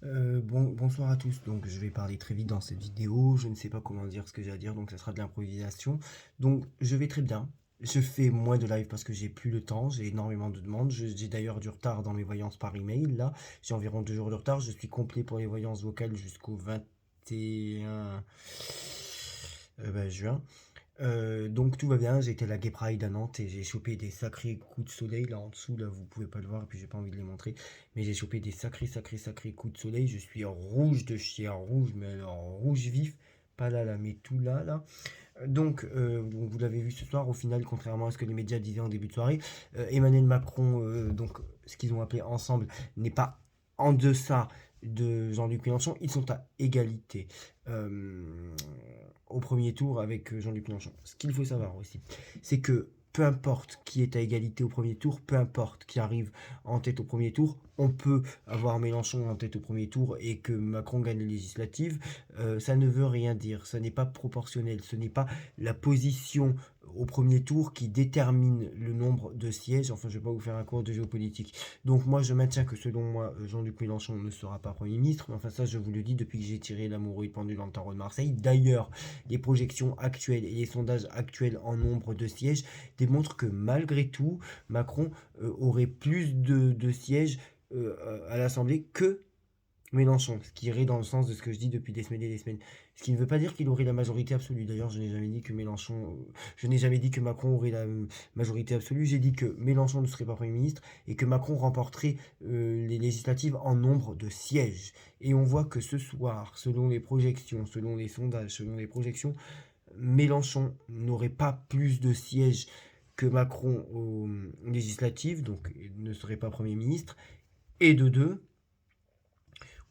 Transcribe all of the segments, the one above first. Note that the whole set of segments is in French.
Bonsoir à tous. Donc, je vais parler très vite dans cette vidéo. Je ne sais pas comment dire ce que j'ai à dire, donc ça sera de l'improvisation. Donc, je vais très bien. Je fais moins de live parce que j'ai plus le temps. J'ai énormément de demandes. J'ai d'ailleurs du retard dans mes voyances par email. Là, j'ai environ 2 jours de retard. Je suis complet pour les voyances vocales jusqu'au 21 juin. Donc tout va bien, j'ai été à la Gay Pride à Nantes et j'ai chopé des sacrés coups de soleil là en dessous, là vous pouvez pas le voir et puis j'ai pas envie de les montrer, mais j'ai chopé des sacrés coups de soleil, je suis en rouge de chien rouge, mais alors en rouge vif, pas là mais tout là. Donc vous l'avez vu ce soir, au final, contrairement à ce que les médias disaient en début de soirée, Emmanuel Macron, donc ce qu'ils ont appelé ensemble, n'est pas en deçà de Jean-Luc Mélenchon, ils sont à égalité euh, au premier tour avec Jean-Luc Mélenchon. Ce qu'il faut savoir aussi, c'est que peu importe qui est à égalité au premier tour, peu importe qui arrive en tête au premier tour, on peut avoir Mélenchon en tête au premier tour et que Macron gagne les législatives, ça ne veut rien dire, ce n'est pas proportionnel, ce n'est pas la position au premier tour qui détermine le nombre de sièges, enfin je ne vais pas vous faire un cours de géopolitique. Donc moi je maintiens que selon moi Jean-Luc Mélenchon ne sera pas Premier ministre, mais enfin ça je vous le dis depuis que j'ai tiré l'amoureux pendule dans le tarot de Marseille. D'ailleurs, les projections actuelles et les sondages actuels en nombre de sièges démontrent que malgré tout, Macron aurait plus de sièges à l'Assemblée que Mélenchon, ce qui irait dans le sens de ce que je dis depuis des semaines et des semaines. Ce qui ne veut pas dire qu'il aurait la majorité absolue. D'ailleurs, je n'ai jamais dit que je n'ai jamais dit que Macron aurait la majorité absolue. J'ai dit que Mélenchon ne serait pas Premier ministre et que Macron remporterait les législatives en nombre de sièges. Et on voit que ce soir, selon les projections, selon les sondages, selon les projections, Mélenchon n'aurait pas plus de sièges que Macron aux législatives, donc il ne serait pas Premier ministre. Et de deux,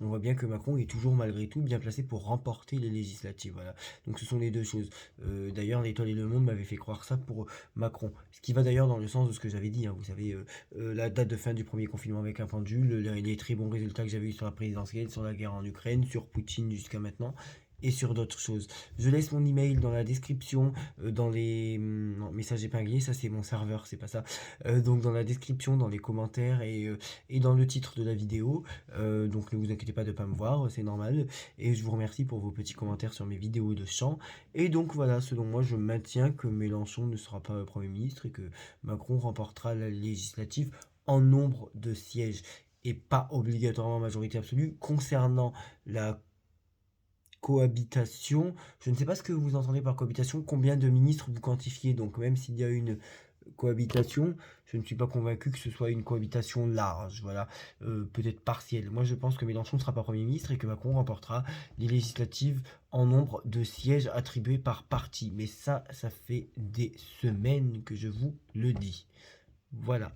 on voit bien que Macron est toujours malgré tout bien placé pour remporter les législatives. Voilà. Donc ce sont les deux choses. D'ailleurs, l'Étoile et le Monde m'avaient fait croire ça pour Macron. Ce qui va d'ailleurs dans le sens de ce que j'avais dit. Hein. Vous savez, la date de fin du premier confinement avec un pendule, les très bons résultats que j'avais eu sur la présidentielle, sur la guerre en Ukraine, sur Poutine jusqu'à maintenant. Et sur d'autres choses. Je laisse mon email dans la description, dans les messages épinglés, ça c'est mon serveur, c'est pas ça. Donc dans la description, dans les commentaires et dans le titre de la vidéo. Donc ne vous inquiétez pas de ne pas me voir, c'est normal. Et je vous remercie pour vos petits commentaires sur mes vidéos de chant. Et donc voilà, selon moi, je maintiens que Mélenchon ne sera pas Premier ministre et que Macron remportera la législative en nombre de sièges et pas obligatoirement majorité absolue. Concernant la cohabitation, je ne sais pas ce que vous entendez par cohabitation, combien de ministres vous quantifiez, donc même s'il y a une cohabitation, je ne suis pas convaincu que ce soit une cohabitation large, voilà, peut-être partielle. Moi je pense que Mélenchon ne sera pas Premier ministre et que Macron remportera les législatives en nombre de sièges attribués par parti, mais ça fait des semaines que je vous le dis. Voilà.